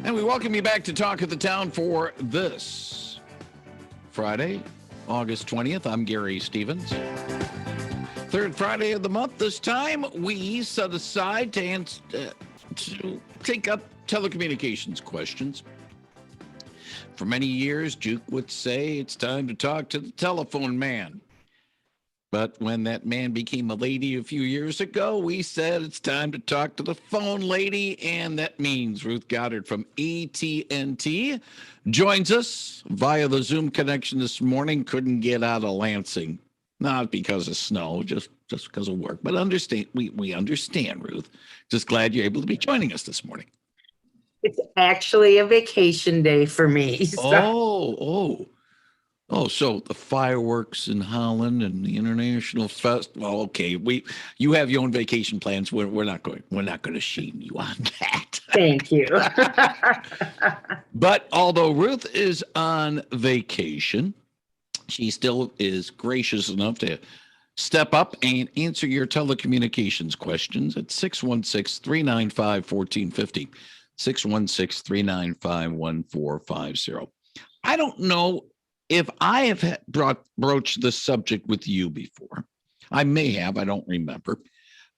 And we welcome you back to Talk of the Town for this Friday, August 20th. I'm Gary Stevens. Third Friday of the month. This time we set aside to take up telecommunications questions. For many years, Juke would say it's time to talk to the telephone man. But when that man became a lady a few years ago, we said it's time to talk to the phone lady, and that means Ruth Gaudard from AT&T joins us via the Zoom connection this morning. Couldn't get out of Lansing, not because of snow, just because of work. But understand, we understand, Ruth. Just glad you're able to be joining us this morning. It's actually a vacation day for me. Oh, so the fireworks in Holland and the International Festival. Okay, you have your own vacation plans. We're not going to shame you on that. Thank you. But although Ruth is on vacation, she still is gracious enough to step up and answer your telecommunications questions at 616-395-1450. 616-395-1450. I don't know if I have broached this subject with you before. I may have, I don't remember.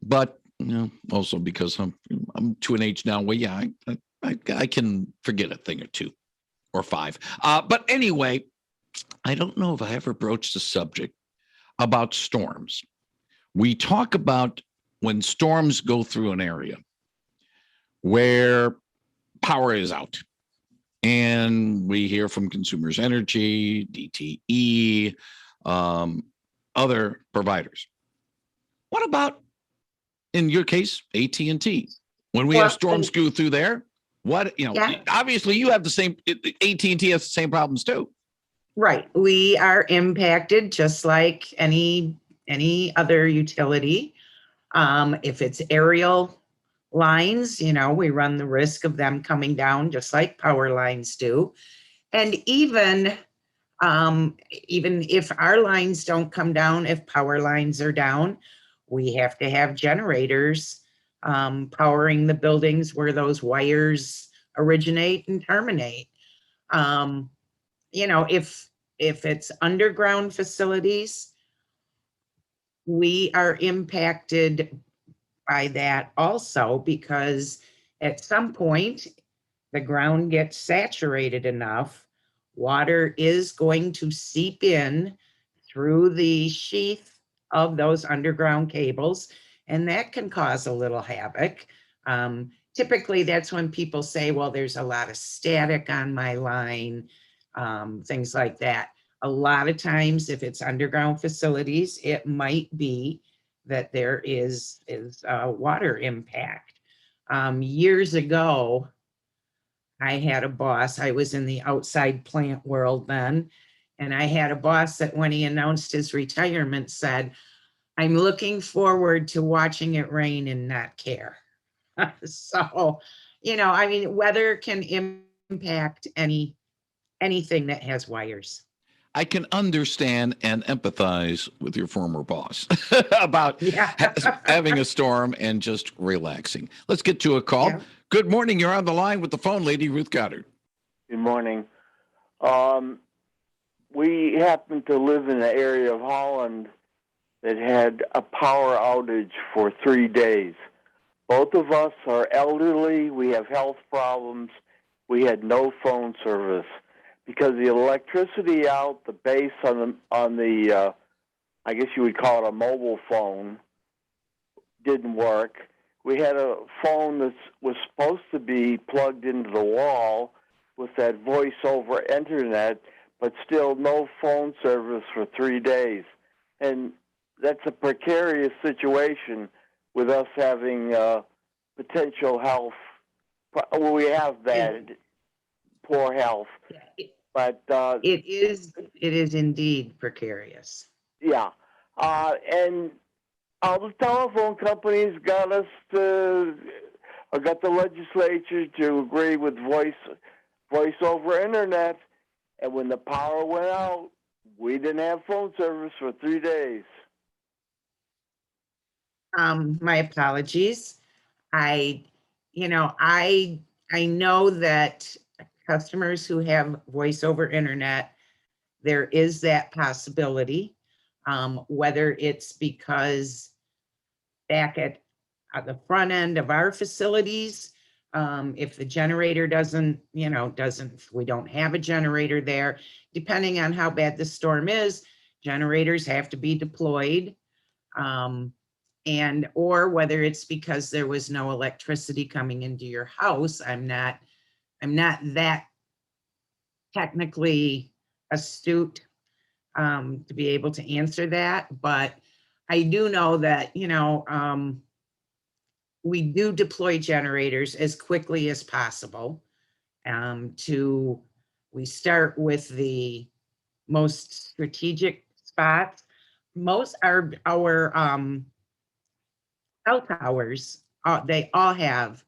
But also because I'm to an age now where, yeah, I can forget a thing or two or five. But anyway, I don't know if I ever broached the subject about storms. We talk about when storms go through an area where power is out. And we hear from Consumers Energy, DTE, other providers. What about, in your case, AT&T? When we have storms go through there, obviously you have the same, AT&T has the same problems too. Right. We are impacted just like any other utility. If it's aerial lines, we run the risk of them coming down just like power lines do. And even if our lines don't come down, if power lines are down, we have to have generators powering the buildings where those wires originate and terminate. If it's underground facilities, we are impacted by that also, because at some point the ground gets saturated enough, water is going to seep in through the sheath of those underground cables, and that can cause a little havoc. Typically that's when people say, well, there's a lot of static on my line, things like that. A lot of times if it's underground facilities, it might be that there is water impact. Years ago, I had a boss. I was in the outside plant world then, and I had a boss that when he announced his retirement said, I'm looking forward to watching it rain and not care. So, weather can impact anything that has wires. I can understand and empathize with your former boss about having a storm and just relaxing. Let's get to a call. Yeah. Good morning. You're on the line with the phone lady, Ruth Gaudard. Good morning. We happen to live in an area of Holland that had a power outage for 3 days. Both of us are elderly. We have health problems. We had no phone service. Because the electricity out, the base on the I guess you would call it a mobile phone, didn't work. We had a phone that was supposed to be plugged into the wall with that voice over internet, but still no phone service for 3 days. And that's a precarious situation with us having potential health. Well, we have bad, poor health. But it is indeed precarious. Yeah, and all the telephone companies got the legislature to agree with voice over internet, and when the power went out, we didn't have phone service for 3 days. My apologies. I I know that customers who have voice over internet, there is that possibility. Whether it's because back at the front end of our facilities, if the generator doesn't, we don't have a generator there, depending on how bad the storm is, generators have to be deployed. And, or whether it's because there was no electricity coming into your house. I'm not that technically astute to be able to answer that, but I do know that, we do deploy generators as quickly as possible. We start with the most strategic spots. Most our cell towers, they all have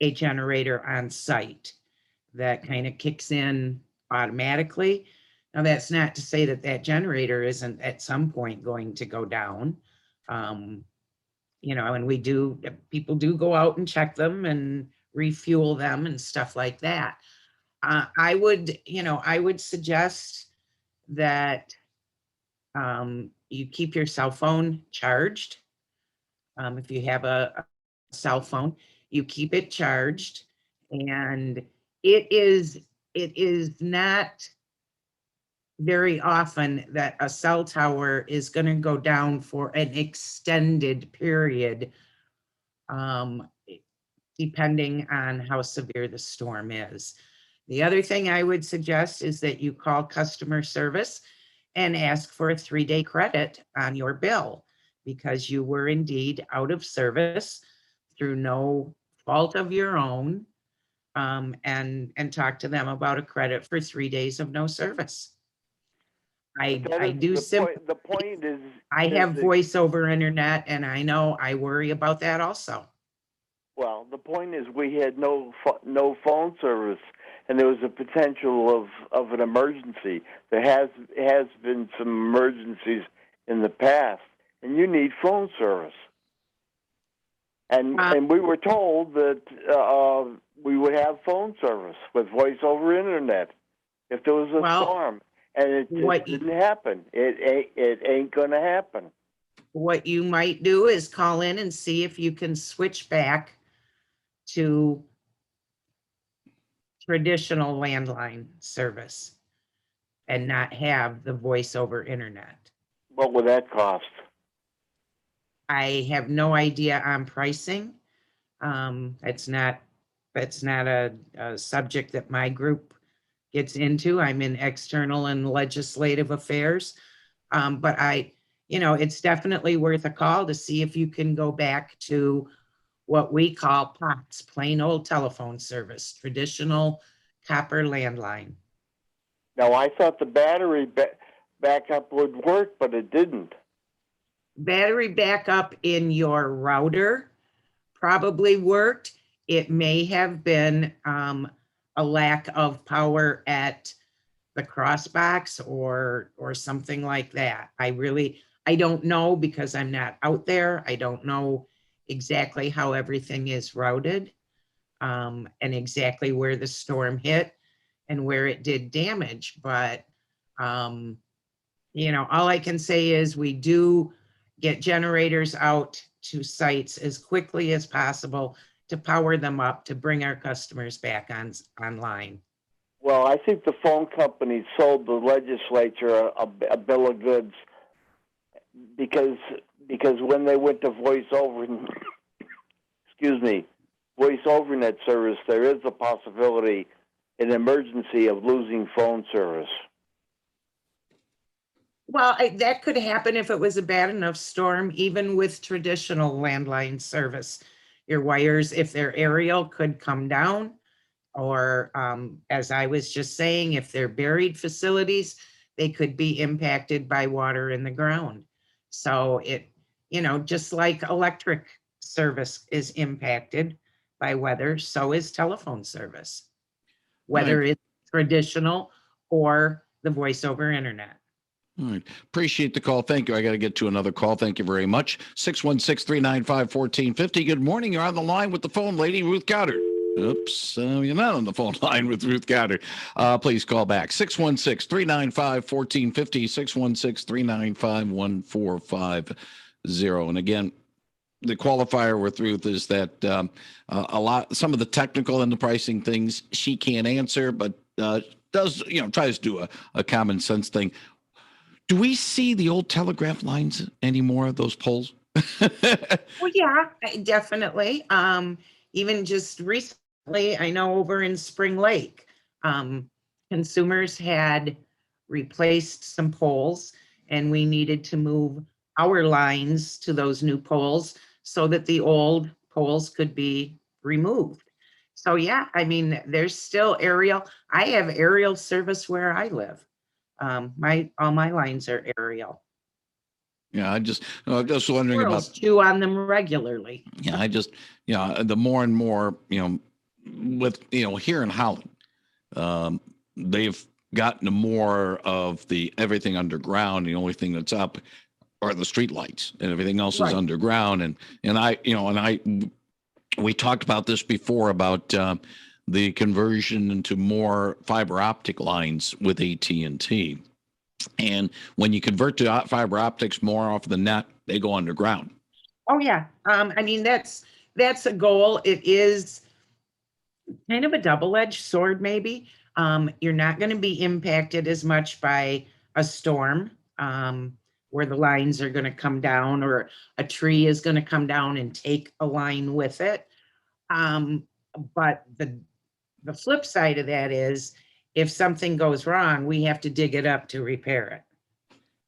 a generator on site that kind of kicks in automatically. Now, that's not to say that that generator isn't at some point going to go down. And people do go out and check them and refuel them and stuff like that. I would suggest that you keep your cell phone charged. If you have a cell phone, you keep it charged, and it is not very often that a cell tower is going to go down for an extended period, depending on how severe the storm is. The other thing I would suggest is that you call customer service and ask for a 3-day credit on your bill, because you were indeed out of service through no fault of your own, and talk to them about a credit for 3 days of no service. I do. The point is, I have voice over internet, and I know I worry about that also. Well, the point is, we had no phone service, and there was a potential of an emergency. There has been some emergencies in the past, and you need phone service. And we were told that we would have phone service with voice over internet if there was a storm, and it just didn't happen. It ain't going to happen. What you might do is call in and see if you can switch back to traditional landline service and not have the voice over internet. What would that cost? I have no idea on pricing. It's not a subject that my group gets into. I'm in external and legislative affairs. But it's definitely worth a call to see if you can go back to what we call POTS, plain old telephone service, traditional copper landline. Now, I thought the battery backup would work, but it didn't. Battery backup in your router probably worked. It may have been a lack of power at the crossbox or something like that. I don't know, because I'm not out there. I don't know exactly how everything is routed, and exactly where the storm hit and where it did damage. But, all I can say is we do get generators out to sites as quickly as possible to power them up, to bring our customers back online. Well, I think the phone company sold the legislature a bill of goods, because when they went to voice over net service, there is a possibility, an emergency, of losing phone service. Well, that could happen if it was a bad enough storm, even with traditional landline service. Your wires, if they're aerial, could come down, or as I was just saying, if they're buried facilities, they could be impacted by water in the ground. So just like electric service is impacted by weather, so is telephone service, whether it's traditional or the voice over internet. All right. Appreciate the call. Thank you. I got to get to another call. Thank you very much. 616-395-1450. Good morning. You're on the line with the phone lady, Ruth Gaudard. Oops, you're not on the phone line with Ruth Gaudard. Please call back 616-395-1450, 616-395-1450. And again, the qualifier with Ruth is that some of the technical and the pricing things she can't answer, but tries to do a common sense thing. Do we see the old telegraph lines anymore, those poles? Well, yeah, definitely. Even just recently, I know over in Spring Lake, consumers had replaced some poles, and we needed to move our lines to those new poles so that the old poles could be removed. So yeah, I mean, there's still aerial. I have aerial service where I live. All my lines are aerial. Yeah, I'm just wondering Squirrels about. chew on them regularly. Yeah, the more and more, with here in Holland, they've gotten to more of the everything underground. The only thing that's up are the street lights, and everything else is Right. underground. We talked about this before about the conversion into more fiber optic lines with AT&T. And when you convert to fiber optics more off the net, they go underground. Oh, yeah. I mean, that's a goal. It is kind of a double-edged sword, maybe. You're not going to be impacted as much by a storm, where the lines are going to come down, or a tree is going to come down and take a line with it. But the flip side of that is, if something goes wrong, we have to dig it up to repair it.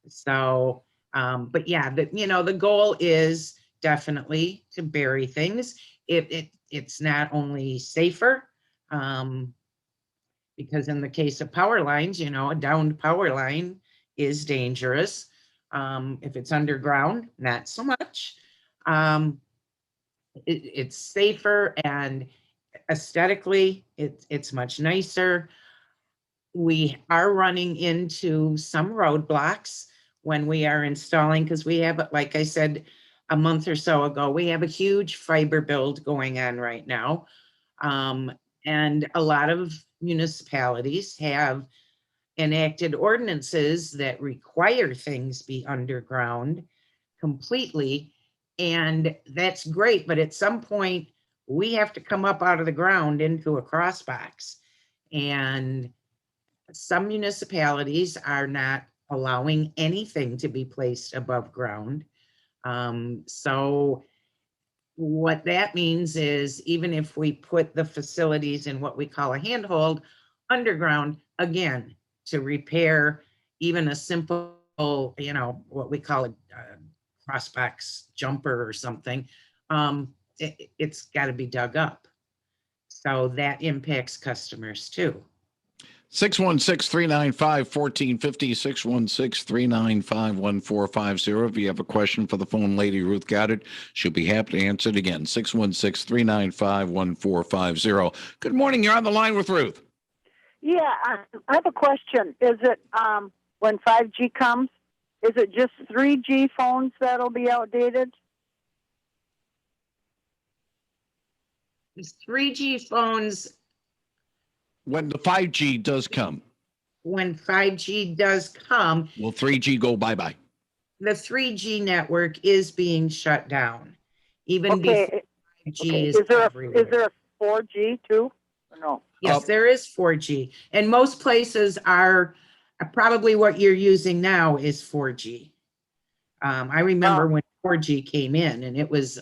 So, but yeah, the goal is definitely to bury things. It's not only safer, because in the case of power lines, a downed power line is dangerous. If it's underground, not so much. It's safer, and aesthetically, it's much nicer. We are running into some roadblocks when we are installing, because we have, like I said, a month or so ago, we have a huge fiber build going on right now. And a lot of municipalities have enacted ordinances that require things be underground completely. And that's great, but at some point, we have to come up out of the ground into a cross box. And some municipalities are not allowing anything to be placed above ground. So what that means is, even if we put the facilities in what we call a handhold underground, again, to repair even a simple, what we call a crossbox jumper or something, it's got to be dug up. So that impacts customers too. 616-395-1450, 616-395-1450. If you have a question for the phone lady, Ruth Gaudard, she'll be happy to answer it again. 616-395-1450. Good morning. You're on the line with Ruth. Yeah, I have a question. Is it, when 5G comes, is it just 3G phones that'll be outdated? 3G phones, When the 5G does come, when 5G does come, will 3G go bye-bye? the 3G network is being shut down. Even before 5G is Is there everywhere. a 4G too? Or no? Yes, there is 4G. And most places are, probably what you're using now is 4G. I remember when 4G came in, and it was,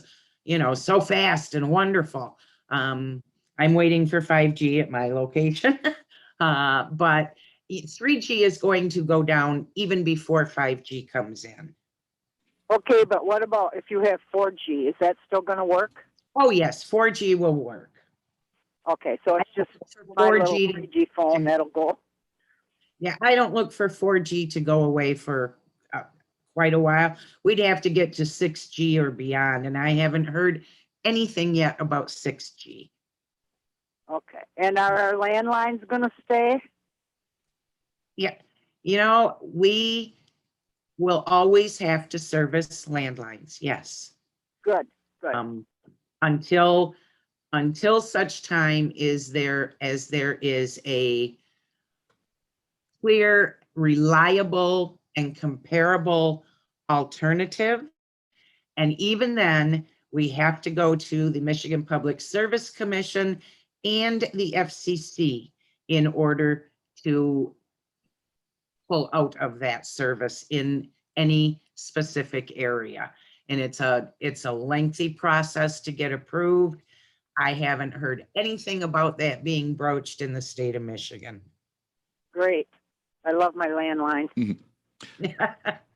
so fast and wonderful. I'm waiting for 5G at my location. But 3G is going to go down even before 5G comes in. Okay, but what about if you have 4G? Is that still going to work? Oh, yes, 4G will work. Okay, so it's just my 4G little 3G phone that'll go. Yeah, I don't look for 4G to go away for quite a while. We'd have to get to 6G or beyond, and I haven't heard anything yet about 6G. Okay, and are our landlines going to stay? Yeah, we will always have to service landlines, yes. Good. Until until such time as there is a clear, reliable, and comparable alternative. And even then, we have to go to the Michigan Public Service Commission and the FCC in order to pull out of that service in any specific area. And it's a lengthy process to get approved. I haven't heard anything about that being broached in the state of Michigan. Great. I love my landline.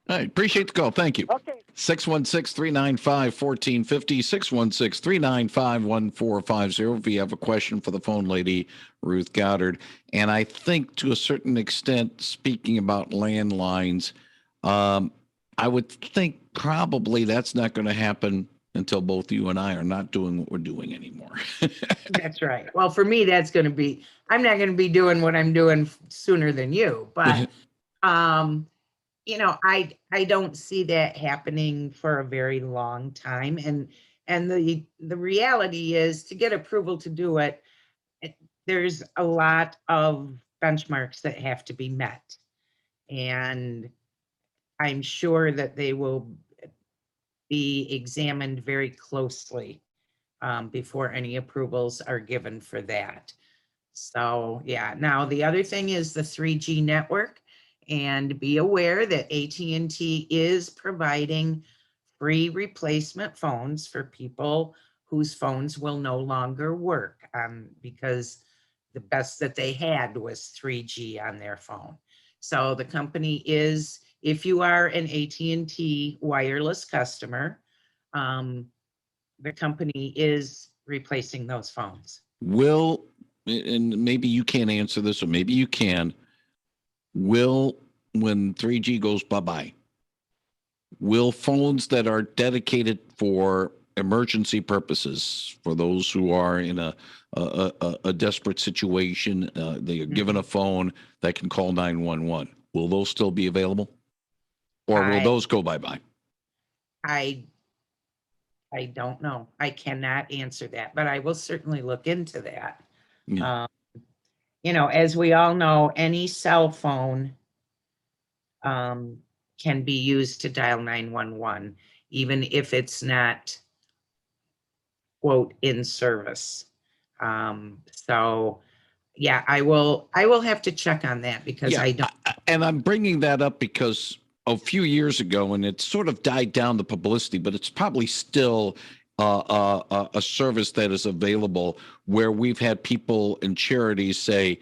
I appreciate the call. Thank you. Okay. 616-395-1450, 616-395-1450 if you have a question for the phone lady, Ruth Goddard. And I think to a certain extent, speaking about landlines, I would think probably that's not going to happen until both you and I are not doing what we're doing anymore. That's right. Well, for me, I'm not going to be doing what I'm doing sooner than you, but, I don't see that happening for a very long time. And the reality is, to get approval to do it, there's a lot of benchmarks that have to be met. And I'm sure that they will be examined very closely before any approvals are given for that. So, yeah. Now, the other thing is the 3G network. And be aware that AT&T is providing free replacement phones for people whose phones will no longer work, because the best that they had was 3G on their phone. So the company is, if you are an AT&T wireless customer, the company is replacing those phones. Will, and maybe you can't answer this, or maybe you can, when 3G goes bye-bye, will phones that are dedicated for emergency purposes, for those who are in a desperate situation, they are given a phone that can call 911, will those still be available? Or will those go bye-bye? I don't know. I cannot answer that, but I will certainly look into that. Yeah. As we all know, any cell phone can be used to dial 911, even if it's not, quote, in service. So yeah, I will have to check on that, because I don't. And I'm bringing that up because a few years ago, and it sort of died down the publicity, but it's probably still a service that is available, where we've had people and charities say,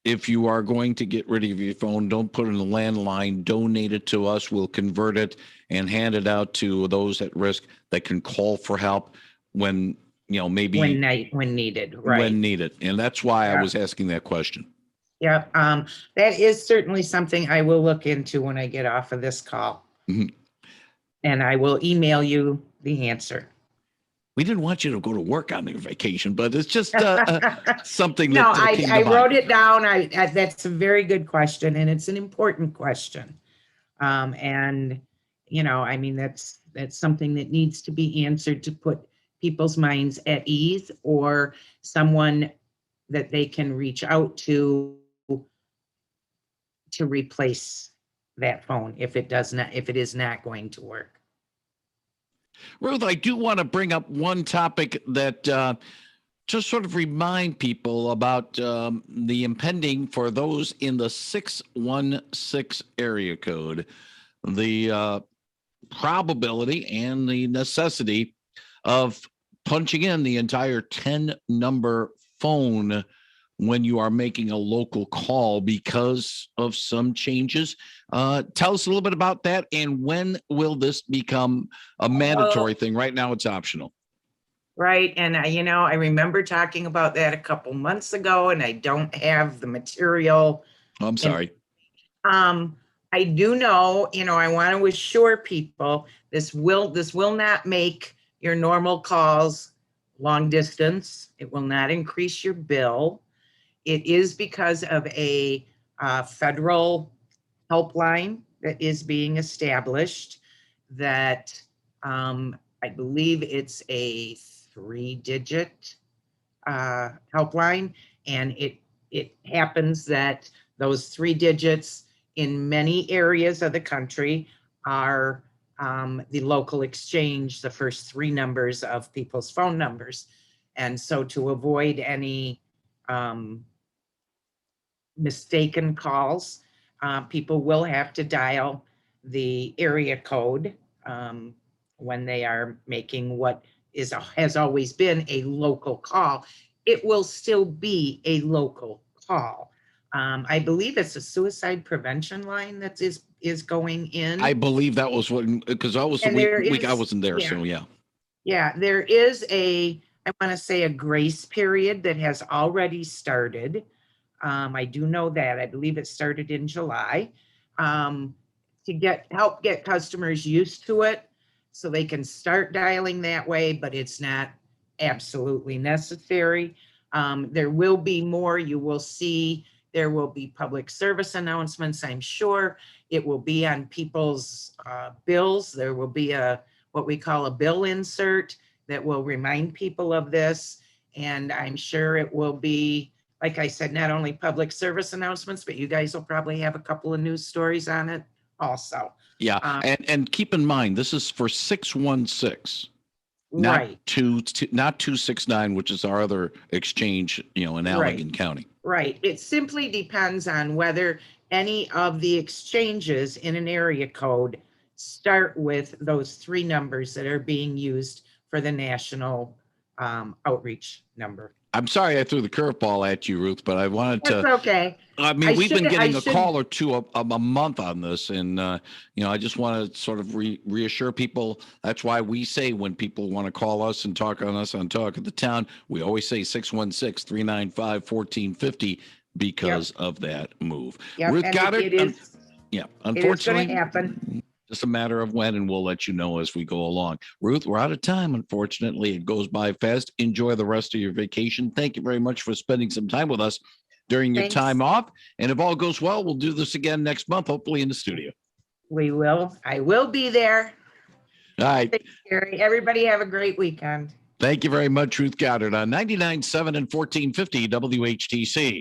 if you are going to get rid of your phone, don't put it in a landline, donate it to us. We'll convert it and hand it out to those at risk that can call for help when, maybe when needed, right? When needed. And that's why I was asking that question. Yeah, that is certainly something I will look into when I get off of this call. Mm-hmm. And I will email you the answer. We didn't want you to go to work on your vacation, but it's just something No, that came to I mind. wrote it down. That's a very good question, and it's an important question. And that's something that needs to be answered to put people's minds at ease, or someone that they can reach out to replace that phone if it is not going to work. Ruth, I do want to bring up one topic that just sort of remind people about the impending, for those in the 616 area code, the probability and the necessity of punching in the entire 10-number phone when you are making a local call because of some changes. Tell us a little bit about that, and when will this become a mandatory thing? Right now it's optional. Right. And I remember talking about that a couple months ago, and I don't have the material. Oh, I'm sorry. I do know, I want to assure people this will not make your normal calls long distance. It will not increase your bill. It is because of a federal helpline that is being established that I believe it's a 3-digit helpline. And it happens that those 3 digits in many areas of the country are the local exchange, the first 3 numbers of people's phone numbers. And so to avoid any mistaken calls, people will have to dial the area code when they are making what has always been a local call. It will still be a local call. I believe it's a suicide prevention line that is going in. I believe that was what, because I was the And there week I is- wasn't there. yeah. So yeah. Yeah, there is I want to say a grace period that has already started. I do know that. I believe it started in July, to help get customers used to it so they can start dialing that way, but it's not absolutely necessary. There will be more. You will see there will be public service announcements, I'm sure. It will be on people's bills. There will be what we call a bill insert that will remind people of this. And I'm sure it will be, like I said, not only public service announcements, but you guys will probably have a couple of news stories on it also. Yeah. And keep in mind, this is for 616. Right, Not 269, which is our other exchange, in Allegan County. right. It simply depends on whether any of the exchanges in an area code start with those 3 numbers that are being used for the national outreach number. I'm sorry I threw the curveball at you, Ruth, but I wanted That's to. okay. I mean, we've been I getting a should- call or two a month on this, and I just want to sort of reassure people. That's why we say when people want to call us and talk on us on Talk of the Town, we always say 616-395-1450 because of that move. Yep, Ruth and Goddard, it is unfortunately, going to happen. just a matter of when, and we'll let you know as we go along. Ruth, we're out of time. Unfortunately, it goes by fast. Enjoy the rest of your vacation. Thank you very much for spending some time with us during your Thanks. time off. And if all goes well, we'll do this again next month, hopefully in the studio. We will. I will be there. All right. Thanks, Gary. Everybody have a great weekend. Thank you very much, Ruth Goddard on 99.7 and 1450 WHTC.